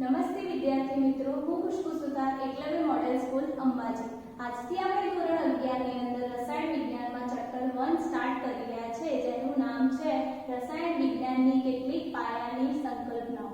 નમસ્તે વિદ્યાર્થી મિત્રો, હું ખુશ્બુ સુતાર, એકલવ્ય મોડેલ સ્કૂલ અંબાજી. આજથી આપણે ધોરણ 11 ની અંદર રસાયણ વિજ્ઞાનમાં ચેપ્ટર 1 સ્ટાર્ટ કરી રહ્યા છે, જેનું નામ છે રસાયણ વિજ્ઞાનની કેટલીક પાયાની સંકલ્પનાઓ.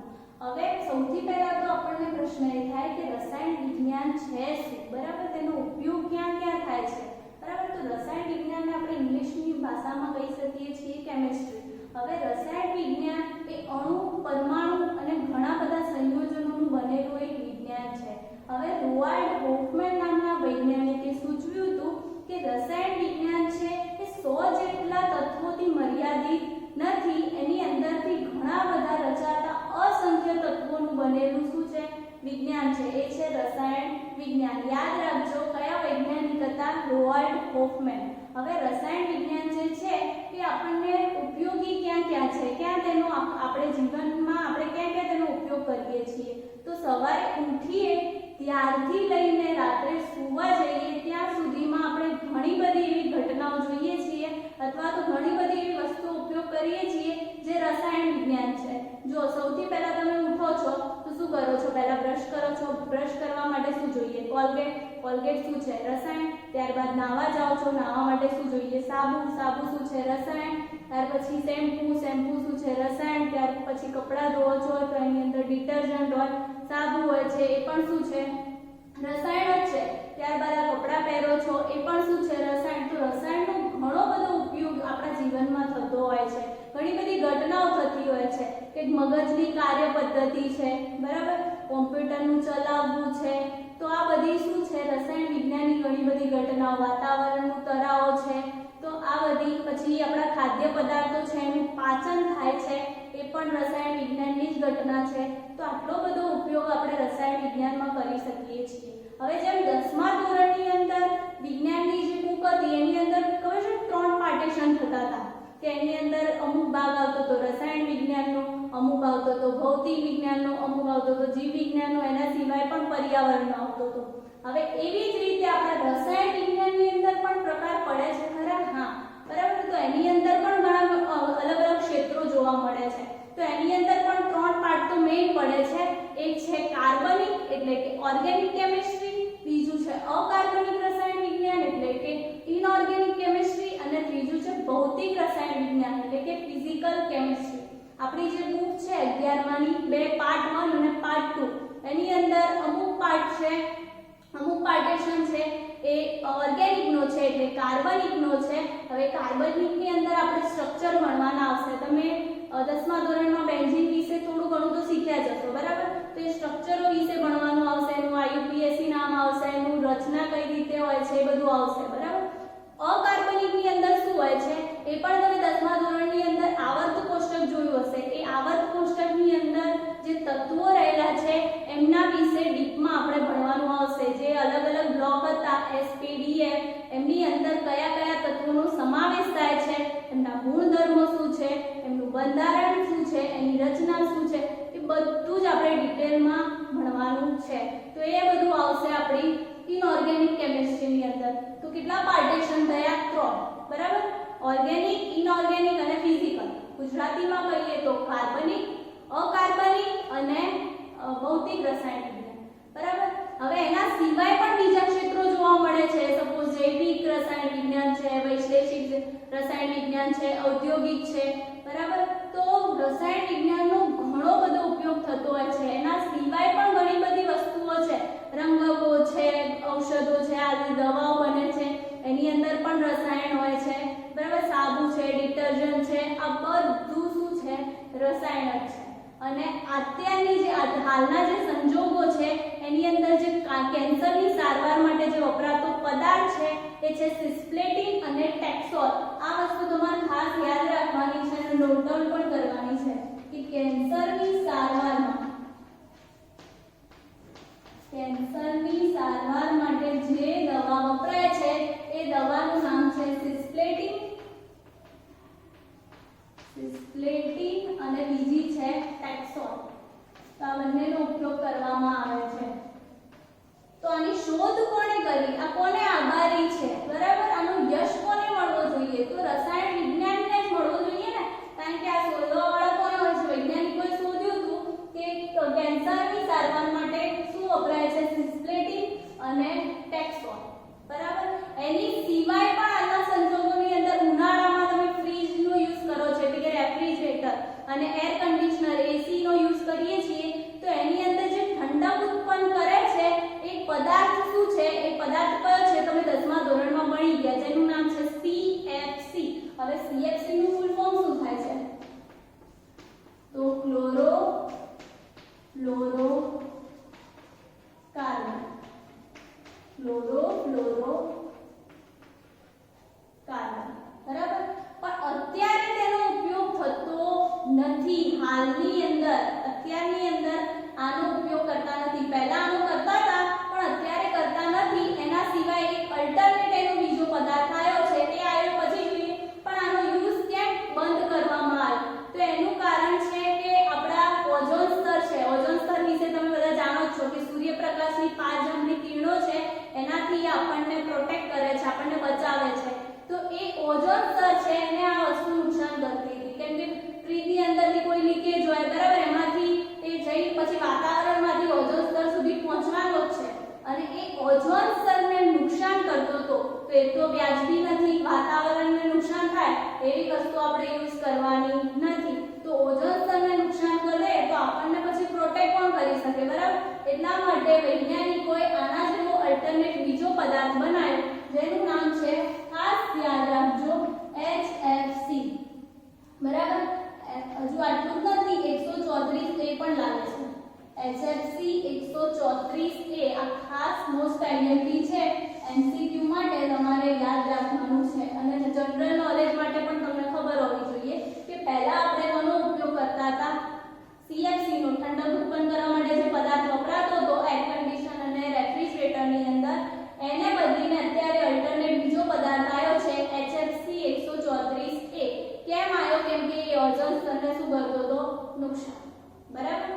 હવે સૌથી પહેલા તો આપણને પ્રશ્ન એ થાય કે રસાયણ વિજ્ઞાન છે શું, બરાબર? તેનો ઉપયોગ ક્યાં ક્યાં થાય છે, બરાબર? તો રસાયણ વિજ્ઞાનને આપણે ઇંગ્લિશની ભાષામાં કહી શકીએ છીએ કેમિસ્ટ્રી. હવે રસાયણ વિજ્ઞાન એ અણુ, પરમાણુ અને ઘણા બધા સંયોજનોનું બનેલું એક વિજ્ઞાન છે. હવે રોઆલ્ડ હોફમેન નામના વૈજ્ઞાનિકે સૂચવ્યું હતું કે રસાયણ વિજ્ઞાન છે એ 100 જેટલા તત્વોથી મર્યાદિત નથી, એની અંદરથી ઘણા બધા રચાતા અસંખ્ય તત્વોનું બનેલું શું છે? વિજ્ઞાન છે. એ છે રસાયણ વિજ્ઞાન. યાદ રાખજો કયા વૈજ્ઞાનિક હતા? રોઆલ્ડ હોફમેન. હવે રસાયણ વિજ્ઞાન જે છે એ આપણને ઉપયોગી ક્યાં ક્યાં છે, ક્યાં તેનો આપણે જીવનમાં આપણે ક્યાં ક્યાં તેનો ઉપયોગ કરીએ છીએ? તો સવારે ઉઠીએ ત્યારથી લઈને રાત્રે સૂવા જઈએ ત્યાં સુધીમાં આપણે ઘણી બધી એવી ઘટનાઓ જોઈએ છીએ અથવા તો ઘણી બધી એવી વસ્તુઓ ઉપયોગ કરીએ છીએ જે રસાયણ વિજ્ઞાન છે. જો સૌથી પહેલા તમે ઉઠો છો તો શું કરો છો? પહેલા બ્રશ કરો છો. બ્રશ કરવા માટે શું જોઈએ? કોલગેટ. કોલગેટ શું છે? રસાયણ. ત્યારબાદ નાહવા જાઓ છો, નાહવા માટે શું જોઈએ? સાબુ. સાબુ શું છે? રસાયણ. ત્યાર પછી શેમ્પુ. શેમ્પુ શું છે? રસાયણ. ત્યાર પછી કપડાં ધોવો છો તો એની અંદર ડિટર્જન્ટ હોય, સાબુ હોય છે, એ પણ શું છે? રસાયણ જ છે. ત્યારબાદ આ કપડાં પહેરો છો એ પણ શું છે? રસાયણ. તો રસાયણનો ઘણો બધો ઉપયોગ આપણા જીવનમાં થતો હોય છે. ઘણી બધી ઘટનાઓ થતી હોય છે કે મગજની કાર્ય પદ્ધતિ છે, બરાબર? કોમ્પ્યુટરનું ચલાવવું છે, તો આ બધી શું છે? રસાયણ વિજ્ઞાનની ઘણી બધી ઘટનાઓ. વાતાવરણનું તરાવો છે, તો આ બધી. પછી આપણા ખાદ્ય પદાર્થો છે એનું પાચન થાય છે, એ પણ રસાયણ વિજ્ઞાનની જ ઘટના છે. તો આટલો બધો ઉપયોગ આપણે રસાયણ વિજ્ઞાનમાં કરી શકીએ છીએ. હવે જેમ 10મા ધોરણની અંદર વિજ્ઞાનની જે બુક હતી એની અંદર ખબર છે 3 પાર્ટીશન થતા હતા કે એની અંદર અમુક ભાગ આવતો હતો રસાયણ વિજ્ઞાનનો, અમુક આવતો હતો ભૌતિક વિજ્ઞાનનો, અમુક આવતો હતો જીવ વિજ્ઞાનનો, એના સિવાય પણ પર્યાવરણનો આવતો હતો. હવે એવી જ રીતે આપણા રસાયણ વિજ્ઞાનની અંદર પણ પ્રકાર પડે છે ખરા? હા, બરાબર. તો એની અંદર પણ ઘણા અલગ અલગ ક્ષેત્રો જોવા મળે છે. તો એની અંદર પણ 3 પાર્ટ તો મેઇન પડે છે. એક છે કાર્બનિક એટલે કે ઓર્ગેનિક કેમિસ્ટ્રી, બીજું છે અકાર્બનિક રસાયણ વિજ્ઞાન એટલે કે ઇનઓર્ગેનિક કેમિસ્ટ્રી, અને ત્રીજું છે ભૌતિક રસાયણ વિજ્ઞાન એટલે કે ફિઝિકલ કેમિસ્ટ્રી. આપણી જે બુક છે 11માની 2 પાર્ટ 1 અને પાર્ટ 2, એની અંદર અમુક પાર્ટ છે, અમુક પાર્ટીશન છે એ ઓર્ગેનિકનો છે એટલે કાર્બનિકનો છે. હવે કાર્બનિકની અંદર આપણે સ્ટ્રક્ચર ભણવાના આવશે. તમે 10મા ધોરણમાં બેન્ઝીન વિશે થોડું ઘણું તો શીખ્યા જ હશો, બરાબર? તો એ સ્ટ્રક્ચરો વિશે ભણવાનું આવશે, એનું IUPAC નામ આવશે, એનું રચના કઈ રીતે હોય છે એ બધું આવશે, બરાબર? અકાર્બનિકની અંદર શું હોય છે એ પણ તમે 10મા ધોરણની અંદર આવર્ત કોષ્ટક જોયું હશે. એ આવર્ત કોષ્ટકની અંદર જે તત્વો રહેલા છે એમના વિશે ડીપમાં આપણે ભણવાનું આવશે. જે અલગ અલગ બ્લોક હતા SPDF, એમની અંદર કયા કયા તત્વોનો સમાવેશ થાય છે, એમના ગુણધર્મો શું છે, એમનું બંધારણ શું છે, એની રચના શું છે, એ બધું જ આપણે ડિટેલમાં ભણવાનું છે. તો એ બધું આવશે આપણી ઇનઓર્ગેનિક કેમિસ્ટ્રીની અંદર. તો કેટલા પાર્ટીશન થયા? 3, બરાબર? ઓર્ગેનિક, ઇનઓર્ગેનિક અને ફિઝિકલ. ગુજરાતીમાં કહીએ તો કાર્બનિક, અકાર્બનિક અને ભૌતિક રસાયણ વિજ્ઞાન, બરાબર? હવે એના સિવાય પણ બીજા ક્ષેત્રો જોવા મળે છે. સપોઝ જૈવિક રસાયણ વિજ્ઞાન છે, વૈશ્લેષિક રસાયણ વિજ્ઞાન છે, ઔદ્યોગિક છે, બરાબર? તો રસાયણ વિજ્ઞાનનો ઘણો બધો ઉપયોગ થતો હોય છે. એના સિવાય પણ ઘણી બધી વસ્તુઓ છે, રંગકો છે, ઔષધો છે, આ દવાઓ બને છે, એની અંદર પણ રસાયણ હોય છે, બરાબર? સાબુ છે, ડિટર્જન્ટ છે, આ બધું શું છે? રસાયણ જ છે. અને અત્યારની જે હાલના જે સંજોગો છે એની અંદર જે કેન્સરની સારવાર માટે જે વપરાતો પદાર્થ છે એ છે સિસ્પ્લેટિન અને ટેક્સોલ. આ વસ્તુ તમારે ખાસ યાદ રાખવાની છે અને નોટ ડાઉન પણ કરવાની છે કે કેન્સરની સારવાર માટે જે દવા વપરાય છે એ દવાનું નામ છે સિસ્પ્લેટિન અને બીજી છે ટેક્સોલ. તો આ બંનેનો ઉપયોગ કરવામાં આવે છે. તો આની શોધ કોણે કરી? આ કોને આભારી છે, બરાબર? આનો યશ કોને મળવો જોઈએ? તો રસાયણ વિજ્ઞાનને જ મળવો જોઈએ ને, કારણ કે આ શોધવાવાળા કોણ હોય છે? વૈજ્ઞાનિકોએ શોધ્યું હતું કે કેન્સરની સારવાર માટે શું વપરાય છે? સિસ્પ્લેટિન અને ટેક્સોન, બરાબર. એની સિવાય પણ આના સંજોગોની અંદર ઉનાળામાં તમે ફ્રીજનો યુઝ કરો છો એટલે કે રેફ્રિજરેટર અને એર કન્ડિશનર એસી નો યુઝ કરીએ છીએ તો એની અંદર જે ઠંડક ઉત્પન્ન કરે છે એક પદાર્થ શું છે? એ પદાર્થ કયો છે? તમે 10મા ધોરણમાં ભણી ગયા જેનું નામ છે CFC. હવે CFC નું ફૂલ ફોર્મ શું થાય છે? તો chloro fluoro carbon, chloro fluoro carbon, બરાબર. પણ અત્યારે તેનો ઉપયોગ થતો નથી. હાલની અંદર અત્યારની અંદર આનો ઉપયોગ કરતા નથી. પહેલા આનો કરતા હતા પણ અત્યારે કરતા નથી. એના સિવાય એક અલ્ટરનેટ એનો બીજો પદાર્થ આવ્યો છે તે આવ્યો પછી જોઈએ પણ આનો યુઝ કેમ બંધ કરવામાં આવ્યો? તો એનું કારણ છે કે આપણા ઓઝોન સ્તર છે. ઓઝોન સ્તર વિશે તમે બધા જાણો જ છો કે સૂર્યપ્રકાશની 5 જમણી કિરણો છે એનાથી આપણને પ્રોટેક્ટ કરે છે, આપણને બચાવે છે. તો એ ઓઝોન સ્તર છે એને આ વસ્તુ નુકસાન કરતી હતી કેમ કે પૃથ્વીની અંદરથી કોઈ લીકેજ હોય, બરાબર, એમાંથી એ જઈ પછી વાતાવરણમાંથી ઓઝોન સ્તર સુધી પહોંચવાનો જ છે અને એ ઓઝોન સ્તરને નુકસાન કરતો હતો. તો એ તો વ્યાજબી નથી. વાતાવરણને નુકસાન થાય એવી વસ્તુ આપણે યુઝ કરવાની નથી. તો ઓઝોન સ્તરને નુકસાન કરે તો આપણને પછી પ્રોટેક્ટ કોણ કરી શકે, બરાબર. એટલા માટે વૈજ્ઞાનિકોએ આના જેવો અલ્ટરનેટ બીજો પદાર્થ બનાવ્યો જેનું નામ છે, ખાસ યાદ રાખજો, HFC, બરાબર. હજુ આટલું જ નથી, 134 એ પણ લાગે છે. HFC 134 એ આ ખાસ મોસ્ટ આઈએમપી છે. MCQ માટે તમારે યાદ રાખવાનું છે અને જનરલ નોલેજ માટે પણ તમને ખબર હોવી જોઈએ કે પહેલા આપણે કોનો ઉપયોગ કરતા હતા? CFC નો, ઠંડક ઉત્પન્ન કરવા માટે જે પદાર્થ વપરાતો હતો એર કન્ડિશન અને રેફ્રિજરેટરની અંદર, એને બદલીને અત્યારે અલ્ટરનેટ બીજો પદાર્થ આવ્યો છે HFC 134 એ. કેમ આવ્યો? કેમ કે એ ઓઝોન સ્તરને શું કરતો હતો? નુકસાન, બરાબર.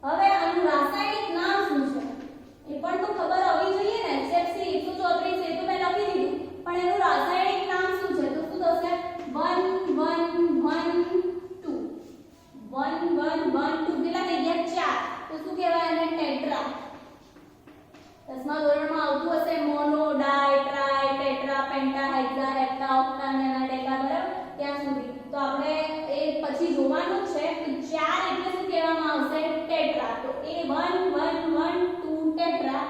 હવે આનું રાસાયણિક નામ શું છે એ પણ તો ખબર હોવી જોઈએ ને. HFC 134 એ તો મેં લખી દીધું પણ એનું રાસાયણિક નામ શું છે? તો શું થશે? 1112 1112 કેટલા થઈ ગયા? 4. તો શું કહેવાય એને? ટેટ્રા. 10મા ધોરણમાં આવતું હશે મોનો, ડાય, ટ્રાય, ટેટ્રા, પેન્ટા, હેક્સા, હેપ્ટા, ઓક્ટા અને ટેટ્રા, બરાબર, ત્યાં સુધી. તો આપણે એ પછી જોવાનું છે કે 4 એટલે શું કહેવામાં આવશે? ટેટ્રા. તો એ 1112 ટેટ્રા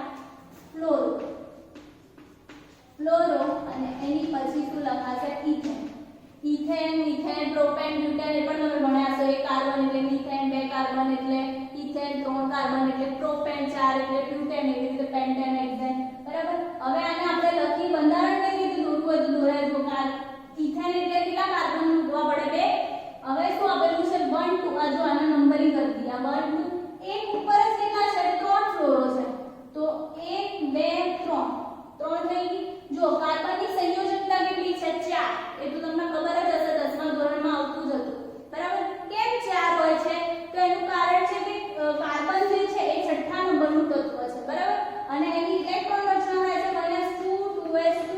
ફ્લોરો, ફ્લોરો અને એની પછી શું લખાશે? Ethane. Ethane, methane, propane, butane એ પણ તમે ભણ્યા છો. 1 કાર્બન એટલે મિથેન, 2 કાર્બન એટલે ઇથેન, 3 કાર્બન એટલે પ્રોપેન, 4 એટલે બ્યુટેન, એવી રીતે પેન્ટેન, હેક્સેન, બરાબર. હવે આને આપણે લખી બંધારણ કઈ રીતે દોરવું હોય તો દોરાય જો. ઇથેન એટલે કેટલા કાર્બન મૂકવા પડે? 2. હવે શું આપેલું છે? 1 2. આ જો આને નંબરિંગ કરી દીધા 1 2. એક ઉપર જ કેટલા છે? 3 ફ્લોરો છે. તો 1 2 3 થઈ ગઈ. જો કાર્બનની સંયોજકતા કેટલી છે? 4. એ તો તમને ખબર જ હશે, 10મા ધોરણમાં આવતું જ હતું, બરાબર. કેમ 4 હોય છે? તો એનું કારણ છે કે કાર્બન જે છે એ છઠ્ઠા નંબરનું તત્વ છે, બરાબર. અને એની ઇલેક્ટ્રોન રચના થાય છે -2 2s2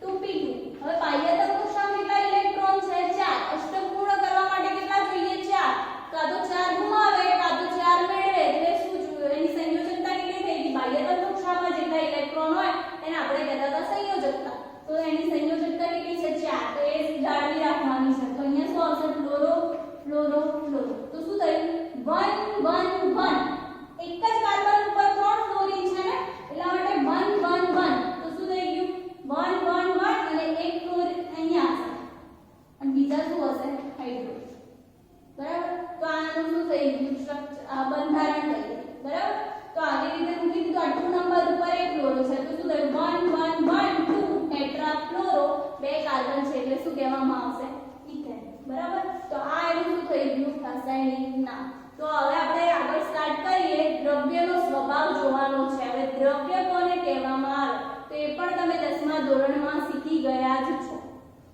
2p2. હવે બાહ્ય તત્વમાં કેટલા ઇલેક્ટ્રોન છે? 4. અષ્ટક પૂર્ણ કરવા માટે કેટલા જોઈએ? 4. કાં તો 4 ગુમાવે કાં તો 4 મેળવે એટલે શું જોઈએ? એની સંયોજકતા કેટલી થઈ ગઈ? બાહ્ય તત્વમાં જેટલા ઇલેક્ટ્રોન હોય એને આપણે કહેતા હતા સંયોજકતા. તો એની સંયોજકતા કેટલી છે? 4. તો એ જાળવી રાખવાની છે. તો અહીંયા શું આવશે? Fluoro fluoro fluoro. તો શું થયું? 1 1 1. એક જ કાર્બન ઉપર 3 ફ્લોરીન છે ને એટલા માટે 1 1 1. તો શું થઈ ગયું? 1 1 1 અને એક ફ્લોરીન અહીંયા હશે અને બીજા શું હશે? હાઇડ્રોજન, બરાબર. તો આનું શું થઈ ગયું? સ્ટ્રક્ચર, બંધારણ થઈ ગયું, બરાબર. તો આવી રીતે મૂકી દીધું. આ 2 નંબર ઉપર એક ફ્લોરો છે તો શું થયું? 1 1 1 2 ટેટ્રા ફ્લોરો. 2 કાર્બન છે એટલે શું કહેવામાં આવશે? ઇથેન, બરાબર. તો આ એનું શું થઈ ગયું? રાસાયણિક નામ. તો હવે આપણે આગળ સ્ટાર્ટ કરીએ. દ્રવ્યનો સ્વભાવ જોવાનો છે. હવે દ્રવ્ય કોને કહેવામાં આવે તો એ પણ તમે 10મા ધોરણમાં શીખી ગયા જ છો,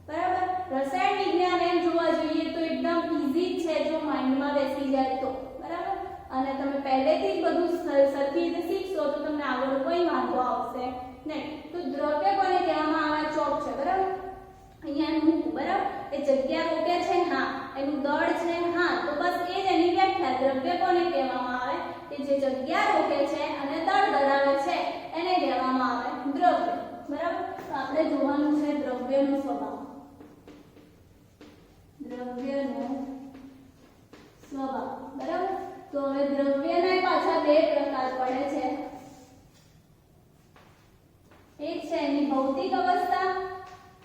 બરાબર. રસાયણ વિજ્ઞાન એમ જોવા જોઈએ તો એકદમ ઈઝી છે જો માઇન્ડમાં બેસી જાય તો, બરાબર. અને તમે પહેલેથી જ બધું સરખી રીતે શીખશો તો તમને આગળ કોઈ વાંધો આવશે નહીં. તો દ્રવ્ય કોને કહેવામાં આવે? ચોક છે, બરાબર. અહીંયા મૂકું, બરાબર. એ જગ્યા રોકે છે, હા. એનું દળ છે હા, તો બસ એ જ એની વ્યાખ્યા. દ્રવ્ય કોને કહેવામાં આવે? કે જે જગ્યા રોકે છે અને દળ ધરાવે છે એને કહેવામાં આવે દ્રવ્ય. બરાબર. તો આપણે જોવાનું છે દ્રવ્યનો સ્વભાવ. દ્રવ્યનો સ્વભાવ. બરાબર. તો હવે દ્રવ્યના પાછા બે પ્રકાર પડે છે. એક છે એની ભૌતિક અવસ્થા,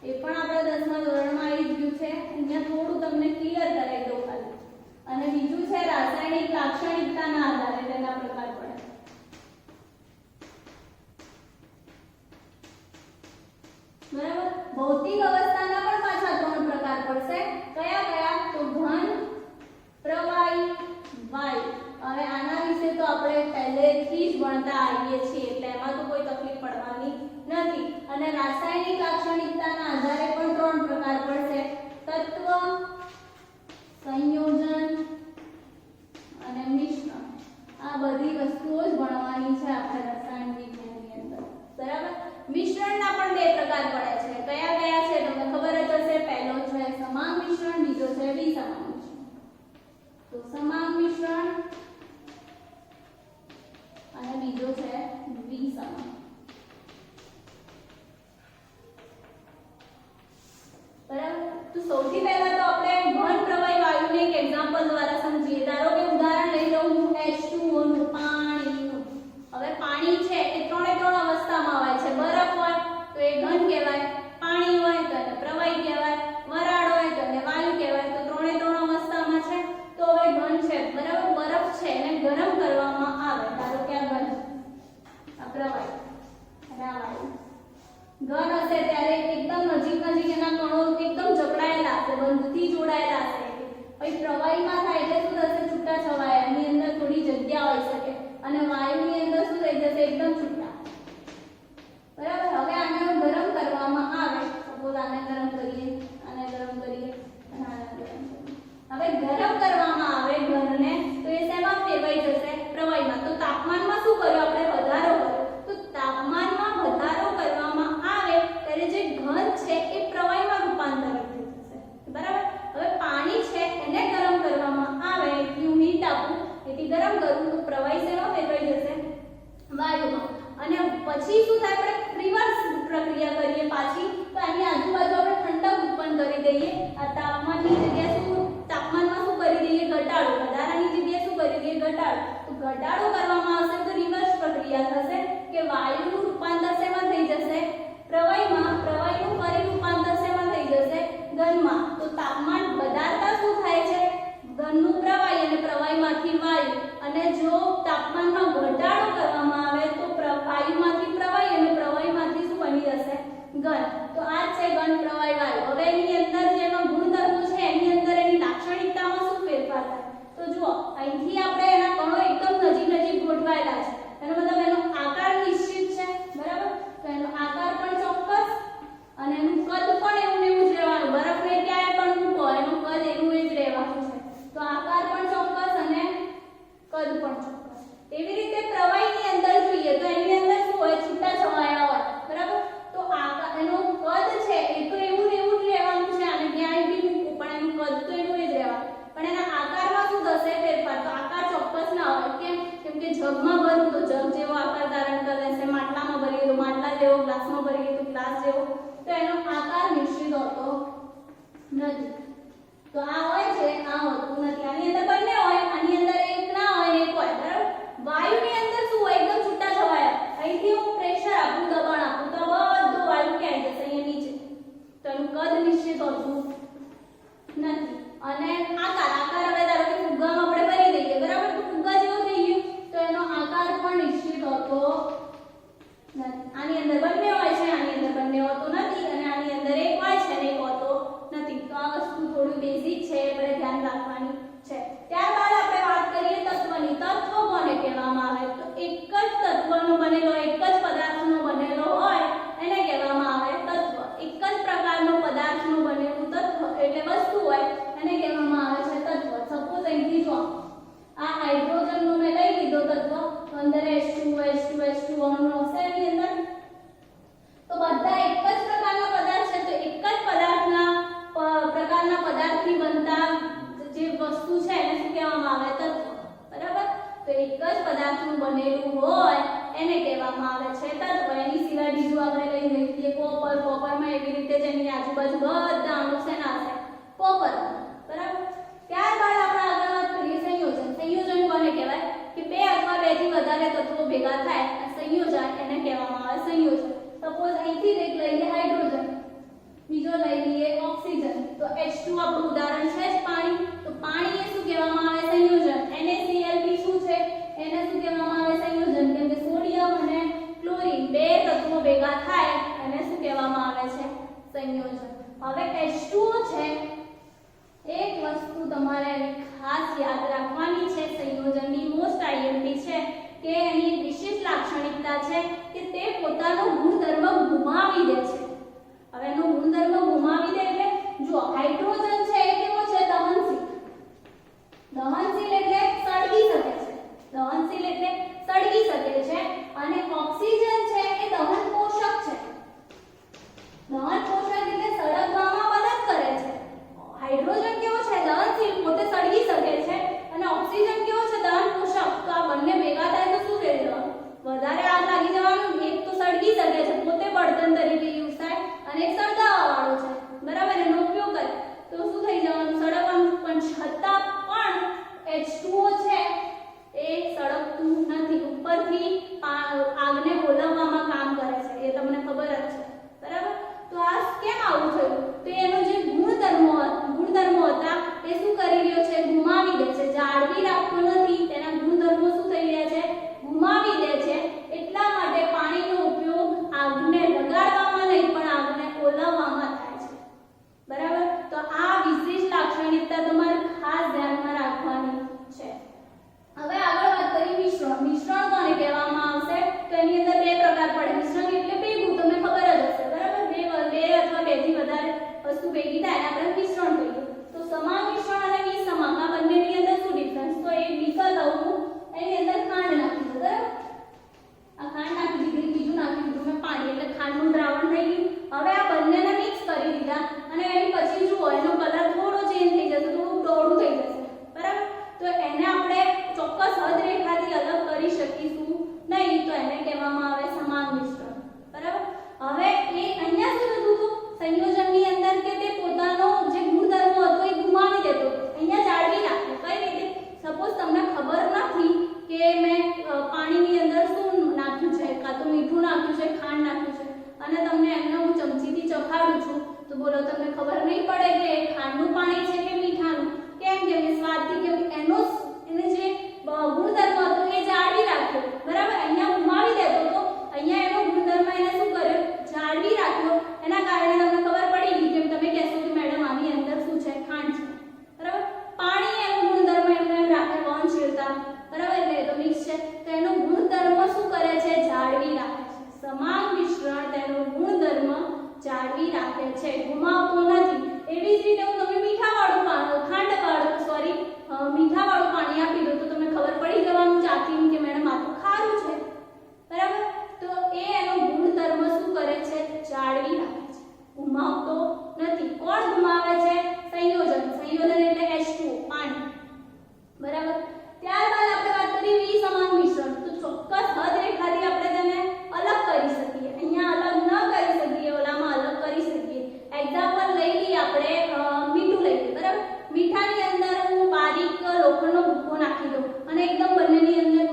એ પણ આપણે 10મા ધોરણમાં આવી ગયું છે. અહીંયા થોડું તમને ક્લિયર કરાવી દઉં ખાલી. અને બીજું છે રાસાયણિક લાક્ષણિકતાના આધારે તેના પ્રકાર પડે. બરાબર. ભૌતિક અવસ્થાના પણ પાછા 3 પ્રકાર પડશે. કયા કયા? તો ઘન, પ્રવાહી, વાયુ. હવે આના વિશે તો આપણે પહેલેથી જ ભણતા આવીએ છીએ એટલે એમાં તો કોઈ તકલીફ પડવાની નથી. અને રાસાયણિક લાક્ષણિકતાના આધારે પણ 3 પ્રકાર પડશે. તત્વ, સંયોજન અને મિશ્રણ. આ બધી વસ્તુઓ જ ભણવાની છે આપણે રસાયણ વિજ્ઞાનની અંદર. બરાબર. મિશ્રણના પણ 2 પ્રકાર પડે છે. કયા કયા છે તમને ખબર જ હશે. પહેલો છે સમાન મિશ્રણ, બીજો છે વિસમાન મિશ્રણ. તો સમાન મિશ્રણ અને બીજો છે વિસમાન. બરાબર. તો સૌથી પહેલા તો આપણે ઘન, પ્રવાહી, વાયુને એક એક્ઝામ્પલ દ્વારા સમજીએ. ધારો કે ઉદાહરણ લઈ લઉં હું H2O નું, પાણીનું. હવે પાણી છે એ 3 અવસ્થામાં હોય છે. બરફ હોય તો એ ઘન કહેવાય, પાણી હોય તો એને પ્રવાહી કહેવાય, વરાળ હોય તો એને વાયુ કહેવાય. તો 3 અવસ્થામાં છે. તો હવે ઘન છે, બરાબર. બરફ છે એને ગરમ કરવામાં આવે. ધારો કે આ ઘન, આ પ્રવાહી અને આ વાયુ. ઘન હશે ત્યારે એકદમ નજીક એના કણો એકદમ જકડાયેલા હશે, બંધથી જોડાયેલા હશે. પછી પ્રવાહીમાં થાય એટલે શું થશે? છૂટા છવાયા. એની અંદર થોડી જગ્યા હોઈ શકે. અને વાયુની અંદર શું થઈ જશે? એકદમ છૂટા. બરાબર. હવે આને ગરમ કરવામાં આવે. સપોઝ આને ગરમ કરીએ, આને ગરમ કરીએ અને આને ગરમ કરીએ. હવે ગરમ કરવામાં આવે ઘનને તો એ શેમાં ફેરવાઈ જશે? પ્રવાહીમાં. તો તાપમાનમાં શું કર્યું આપણે? વધારો કર્યો. તો તાપમાનમાં વધારો કરવામાં આવે ત્યારે જે ઘન છે એ પ્રવાહીમાં રૂપાંતરિત થઈ જશે. બરાબર. હવે પાણી છે એને ગરમ કરવામાં આવે, એટલી હું હીટ આપું, એથી ગરમ કરું તો પ્રવાહી શેમાં ફેરવાઈ જશે? વાયુમાં. અને પછી શું થાય? આપણે રિવર્સ પ્રક્રિયા કરીએ પાછી. તો આની આજુબાજુ આપણે ઠંડક ઉત્પન્ન કરી દઈએ. આ તાપમાનની જગ્યાએ તાપમાનમાં શું કરી દઈએ? ઘટાડો. વધારાની જગ્યાએ શું કરી દઈએ? ઘટાડો. તો ઘટાડો કરવામાં આવશે તો રિવર્સ પ્રક્રિયા થશે કે વાયુનું રૂપાંતર શેમાં થઈ જશે? પ્રવાહીમાં. પ્રવાહીનું ફરી રૂપાંતર શેમાં થઈ જશે? ઘનમાં. તો તાપમાન વધારતા શું થાય છે? ઘનનું પ્રવાહી અને પ્રવાહીમાંથી વાયુ. અને જો તાપમાનમાં ઘટાડો કરવામાં આવે તો વાયુમાંથી પ્રવાહી અને પ્રવાહીમાંથી શું બની જશે? ઘન. તો આ છે ઘન, પ્રવાહી, વાયુ. હવે એની અંદર જેનો ગુણધર્મો છે એની અંદર એની લાક્ષણિકતામાં શું ફેરફાર થાય? તો જુઓ, અહીંથી આપણે એના કણો એકદમ નજીક ગોઠવાયેલા છે. એનો મતલબ એનો આકાર નિશ્ચિત છે. બરાબર. તો એનો આકાર પણ ચોક્કસ અને એનું કદ પણ એવું ને એવું જ રહેવાનું. બરફને ક્યાંય પણ મૂકો એનું કદ એવું જ રહેવાનું છે. તો આકાર પણ ચોક્કસ અને કદ પણ ચોક્કસ. એવી રીતે પ્રવાહીની અંદર જોઈએ તો એની અંદર શું હોય? છૂટા છવાયા હોય. બરાબર. તો આકાર એનો કદ છે એ તો એવું ને એવું જ રહેવાનું છે. અને ક્યાંય બી મૂકો પણ એનું કદ તો એવું જ રહેવાનું. પણ એના આકારમાં શું થશે? ફેરફાર. તો આકાર ચોક્કસ ના હોય. કેમ? કેમ કે જગમાં ભરું તો જગ જેવો આકાર ધારણ કરી લેશે, માટલામાં ભરીએ તો માટલા જેવો, ગ્લાસમાં ભરીએ તો ગ્લાસ જેવો. તો એનો આકાર નિશ્ચિત હોતો નથી. તો આ હોય છે, આ હોતું નથી. આની અંદર બંને હોય, આની અંદર એક ના હોય ને એક હોય. બરાબર. વાયુની અંદર શું હોય? એકદમ છૂટા છવાયા. અહીંથી હું પ્રેશર આપું, દબાણ આપું તો બધો વાયુ ક્યાં આવી જશે? અહીંયા નીચે. તો એનું કદ નિશ્ચિત હોતું નથી. અને આકાર હવે ધારો કે ફુગ્ગામાં આપણે ભરી દઈએ. બરાબર. તો ફુગ્ગા જેવો થઈ ગયો તો એનો આકાર પણ નિશ્ચિત હોતો નથી. આની અંદર બંને હોય છે, આની અંદર બંને હોતો નથી. અને આની અંદર એક હોય છે અને એક હોતો નથી. તો આ વસ્તુ થોડું બેઝિક છે, આપણે ધ્યાન રાખવાની છે. તો એક જ પદાર્થનું બનેલું હોય એને કહેવામાં આવે છે તત્વ. એની સિવાય બીજું આપણે લઈ લઈએ કોપર. કોપરમાં એવી રીતે જેની આજુબાજુ બધા અણુ શેના હશે? કોપર. બરાબર. ત્યારબાદ આપણે આગળ વાત કરીએ સંયોજન. સંયોજન કોને કહેવાય? કે બે અથવા બેથી વધારે તત્વો ભેગા થાય આ સંયોજન, એને કહેવામાં આવે સંયોજન. સપોઝ અહીંથી એક લઈએ હાઇડ્રોજન, બીજો લઈ લઈએ ઓક્સિજન, તો H2 આપણું ઉદાહરણ છે જ પાણી. તો પાણી એ શું કહેવામાં આવે? સંયોજન. NaCl શું છે? એને શું કહેવામાં આવે? સંયોજન. કેમ કે સોડિયમ અને ક્લોરીન બે તત્વો ભેગા થાય એને શું કહેવામાં આવે છે? સંયોજન. હવે H2O છે, એક વસ્તુ તમારે ખાસ યાદ રાખવાની છે સંયોજનની, મોસ્ટ આઈએમપી છે કે એની વિશેષ લાક્ષણિકતા છે કે તે પોતાનો ગુણધર્મ ગુમાવી દે છે. હવે એનો ગુણધર્મ ગુમાવી દે એટલે જો હાઇડ્રોજન છે એ કેવો છે? દહનશીલ. દહનશીલ એટલે સળગી શકે છે. દહનશીલ એટલે સળગી શકે છે. અને ઓક્સિજન છે એ દહન પોષક છે. દહન પોષક એટલે સળગવામાં મદદ કરે છે. હાઇડ્રોજન કેવો છે? દહનશીલ, પોતે સળગી શકે છે. અને ઓક્સિજન કેવો છે? દહન પોષક. તો આ બંને ભેગા થાય તો શું થઈ જવાનું? વધારે આગ લાગી જવાનું. એક તો સળગી શકે છે, પોતે બળતણ તરીકે યુઝ થાય, અને એક સળગાવવા વાળો છે. બરાબર. એનો ઉપયોગ કરે તો શું થઈ જવાનું? સળગવાનું. પણ છતાં પણ H2O છે એ સળગતું નથી. ઉપરથી આગને ઓલવવામાં કામ કરે છે. એ તમને ખબર જ છે. બરાબર. તો આ કેમ આવું થયું? તો એનો જે ગુણધર્મો હતા એ શું કરી રહ્યો છે? ગુમાવી દે છે. જાળવી રાખતો નથી. તેના ગુણધર્મો શું થઈ રહ્યા છે? ગુમાવી દે છે. એટલા માટે પાણીનો ઉપયોગ આગને લગાડવામાં નહીં પણ આગને ઓલવવામાં થાય છે. બરાબર. તો આ વિશેષ લાક્ષણિકતા તમારે ખાસ ધ્યાનમાં રાખવાની છે. હવે આગળ વાત કરીએ મિશ્રણ. મિશ્રણ કોને કહેવામાં આવશે? તો એની અંદર બે પ્રકાર પડે. મિશ્રણ એટલે ભેગું, તમને ખબર જ હશે. બરાબર. બે અથવા બેથી વધારે વસ્તુ ભેગી થાય એને આપણે મિશ્રણ કહીએ. તો સમાન મિશ્રણ અને વિસમાન આ બંનેની અંદર શું ડિફરન્સ? તો એક બીકર લઉં, એની અંદર ખાંડ નાખી દો. બરાબર. આ ખાંડ નાખી દીધી, બીજું નાખી દીધું મેં પાણી, એટલે ખાંડનું દ્રાવણ થઈ ગયું. હવે આ બંનેને મિક્સ કરી દીધા અને એની પછી જુઓ એનો કલર થોડો ચેન્જ થઈ જશે, થોડું ડોળું થઈ જશે. બરાબર. તો એને આપણે ચોક્કસ હદરેખાથી અલગ કરી શકીશું નહીં, તો એને કહેવામાં આવે સમાન મિશ્રણ. બરાબર. હવે એ અહીંયા શું થતું હતું સંયોજનની અંદર કે તે પોતાનો જે ગુણધર્મો હતો એ ગુમાવી દેતો હતો. અહીંયા જાળવી રાખે. કઈ રીતે? સપોઝ તમને ખબર નથી કે મેં પાણીની અંદર શું નાખ્યું છે, કાં તો મીઠું નાખ્યું છે, ખાંડ નાખ્યું છે, અને તમને એમને હું ચમચીથી ચખાડું છું, તો બોલો તમને ખબર નહીં પડે કે ખાંડનું પાણી છે કે મીઠાનું? કેમ? કે સ્વાદથી, કેમ એને જે ગુણધર્મ હતો એ જાળવી રાખ્યો. બરાબર. અહીંયા ગુમાવી દેતો હતો, અહીંયા એનો ગુણધર્મ એને શું કર્યો? જાળવી રાખ્યો. એના કારણે તમને ખબર પડી ગઈ. કેમ? તમે કહેશો કે મેડમ આની અંદર શું છે? ખાંડ છે. બરાબર. પાણી એનો ગુણધર્મ એમને એમ રાખે, વહનશીલતા. બરાબર. એટલે તો મિક્સ છે તો એનો ગુણધર્મ શું કરે છે? જાળવી રાખે છે. સમાન મિશ્રણ તેનો ગુણધર્મ જાળવી રાખે છે, ગુમાવતો નથી. એવી જ રીતે હું તમને મીઠાવાળું પાણી આપી દઉં તો તમને ખબર પડી જવાનું ચાખીને કે મેડમ આ તો ખારું છે. બરાબર. તો એ એનો ગુણધર્મ શું કરે છે? જાળવી રાખે છે, ગુમાવતો નથી. કોણ ગુમાવે છે? સંયોજન. સંયોજન એટલે H2O, પાણી. બરાબર. ત્યારબાદ આપણે વાત કરીએ વિસમાન મિશ્રણ. તો ચોક્કસ હદરેખાથી આપણે તેને અલગ કરી શકીએ. અહીંયા અલગ ન કરી શકીએ, ઓલામાં અલગ કરી શકીએ. એક્ઝામ્પલ લઈ લઈએ આપણે મીઠું લઈ લઈએ. બરાબર. મીઠાની અંદર હું બારીક લોખંડનો ભૂકો નાખી દઉં અને એકદમ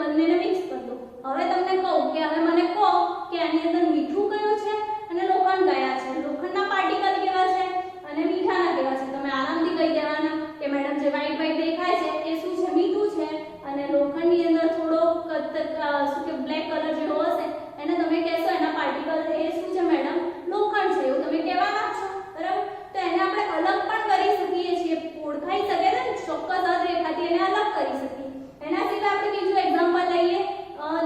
બંનેને મિક્સ કરી દઉં. હવે તમને કહું કે હવે મને કહો કે આની અંદર મીઠું કયું છે અને લોખંડ કયા છે? લોખંડના પાર્ટિકલ કેવા છે અને મીઠાના કેવા છે? તમે આરામથી કહી દેવાના કે મેડમ જે વ્હાઈટ દેખાય છે એ શું છે? મીઠું છે. અને લોખંડની અંદર થોડો શું કે બ્લેક કલર જેવો હશે એને તમે કહેશો એના પાર્ટિકલ એ શું છે મેડમ? લોખંડ છે. એવું તમે કહેવાના છો. બરાબર. તો એને આપણે અલગ પણ કરી શકીએ છીએ. ઓળખાઈ શકે છે ને ચોક્કસ હદરેખાથી એને અલગ કરી શકીએ. એના સિવાય આપણે બીજું એક્ઝામ્પલ લઈએ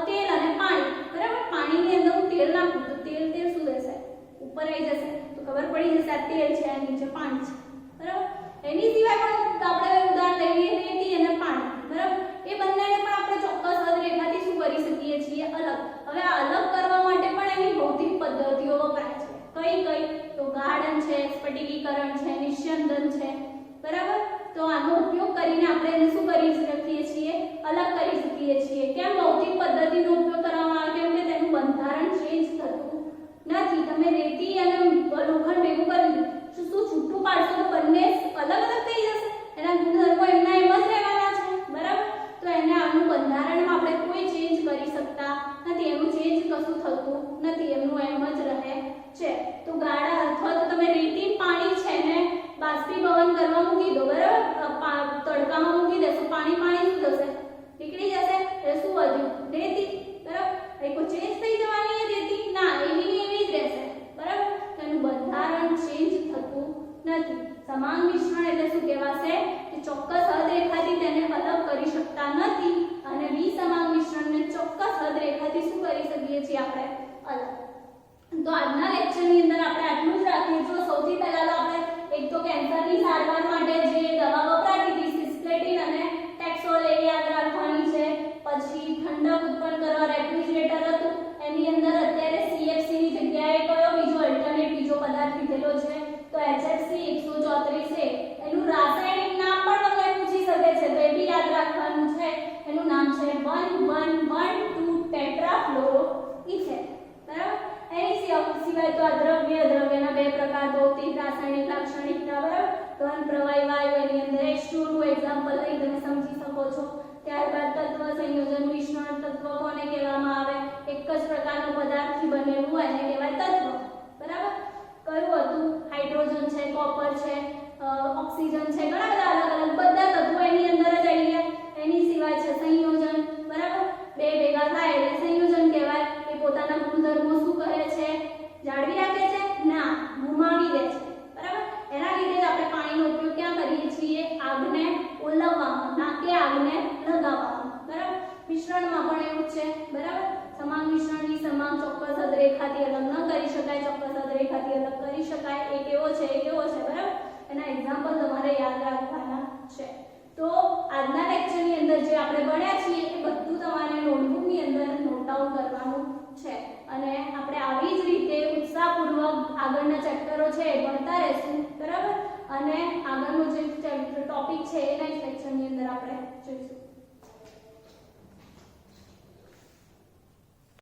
તેલ અને પાણી. બરાબર. પાણીની અંદર હું તેલ નાખું તો તેલ શું રહેશે? ઉપર આવી જશે. તો ખબર પડી જશે આ તેલ છે, આ નીચે પાણી છે. બરાબર. એની સિવાય પણ આપણે ઉદાહરણ લઈએ રેતી અને પાણી. બરાબર. એ બંનેને પણ આપણે ચોક્કસ હદરેખાથી શું કરી શકીએ છીએ? અલગ. હવે આ અલગ કરવા માટે પણ એની ભૌતિક પદ્ધતિઓ વપરાય છે. કઈ? તો ગાળણ છે, સ્ફટિકીકરણ છે, નિસ્યંદન છે. બરાબર. તો આનો ઉપયોગ કરીને આપણે એને શું કરી શકીએ છીએ? અલગ કરી શકીએ શકીએ છીએ. કેમ ભૌતિક પદ્ધતિનો ઉપયોગ કરવામાં આવે? કેમ કે તેનું બંધારણ ચેન્જ થતું નથી. તમે રેતી અને લોખંડ ભેગું કરી શું છૂટું પાડશો તો બંને અલગ અલગ થઈ જશે? એના ગુણધર્મો એમના એમ જ રહેવાના છે, બરાબર? તો એને આનું બંધારણમાં આપણે કોઈ ચેન્જ કરી શકતા નથી. એનું ચેન્જ કશું થતું નથી, એમનું એમ જ રહે છે. તો ગાળા અથવા તો તમે રેતી પાણી છે ને બાષ્પીભવન કરવા મૂકી દો, બરાબર? તડકામાં મૂકી દેશો, પાણી શું થશે? નીકળી જશે. એટલે શું વધ્યું? રેતી, બરાબર? એ કોઈ ચેન્જ થઈ જવાની એ રેતી? ના, એવી ને એવી જ રહેશે, બરાબર? તેનું બંધારણ ચેન્જ થતું નથી. સમાન મિશ્રણ એટલે શું કહેવાશે? કે ચોક્કસ હદરેખાથી તેને અલગ કરી શકતા નથી અને વિસમાન મિશ્રણને ચોક્કસ હદરેખાથી શું કરી શકીએ છીએ આપણે? અલગ. તો આજના લેક્ચરની અંદર આપણે આટલું જ રાખીએ. જો સૌથી પહેલા તો આપણે એક તો કેન્સરની સારવાર માટે જે દવા વપરાતી હતી સિસ્પ્લેટિન અને ટેક્સોલ એ યાદ રાખવાની છે. પછી ઠંડક ઉત્પન્ન કરવા રેફ્રિજરેટર હતું, એની અંદર અત્યારે CFC ની જગ્યાએ કયો બીજો પદાર્થ લીધેલો છે? તો HFC 134 એનું રાસાયણિક નામ પણ તમને પૂછી શકે છે, તો એ બી યાદ રાખવાનું છે. એનું નામ છે 1112 ટેટ્રાફ્લોરોઇથેન, બરાબર? એની સિવાય તો આ દ્રવ્યના બે પ્રકાર, ભૌતિક રાસાયણિક લાક્ષણિકતા, બરાબર? ઘન પ્રવાહી વાયુ, એની અંદર H2 નું એક્ઝામ્પલ લઈ તમે સમજી શકો છો. ત્યારબાદ તત્વ સંયોજન મિશ્રણ, તત્વ કોને કહેવામાં આવે? એક જ પ્રકારનો પદાર્થથી બનેલું હોય એને કહેવાય તત્વ, બરાબર? કયું હતું? હાઇડ્રોજન છે, કોપર છે, ઓક્સિજન છે, ઘણા બધા અલગ અલગ બધા તત્વો એની અંદર જ આવી ગયા. એની સિવાય છે સંયોજન, બરાબર? બે ભેગા થાય એટલે સંયોજન કહેવાય. એ પોતાના ગુણધર્મો શું કરે છે? જાળવી રાખે છે? ના, ગુમાવી દે છે, બરાબર? એના લીધે જ આપણે પાણીનો ઉપયોગ ક્યાં કરીએ છીએ? આગને ઓલવવામાં, ના કે આગને લગાવવામાં, બરાબર? મિશ્રણમાં પણ એવું છે, બરાબર? સમાન મિશ્રણની સમાન ચોક્કસ હદરેખાથી અલગ ન કરી શકાય, ચોક્કસ હદરેખાથી અલગ કરી શકાય. એ કેવો છે? એ કેવો છે? બરાબર? એના એક્ઝામ્પલ તમારે યાદ રાખવાના છે. તો આજના લેક્ચરની અંદર જે આપણે ભણ્યા છીએ એ બધું તમારે નોટબુકની અંદર નોટ ડાઉન કરવાનું છે અને આપણે આવી જ રીતે ઉત્સાહપૂર્વક આગળના ચેપ્ટરો છે એ ભણતા રહેશું, બરાબર? અને આગળનો જે ટોપિક છે એ નેક્સ્ટ લેક્ચરની અંદર આપણે જોઈશું.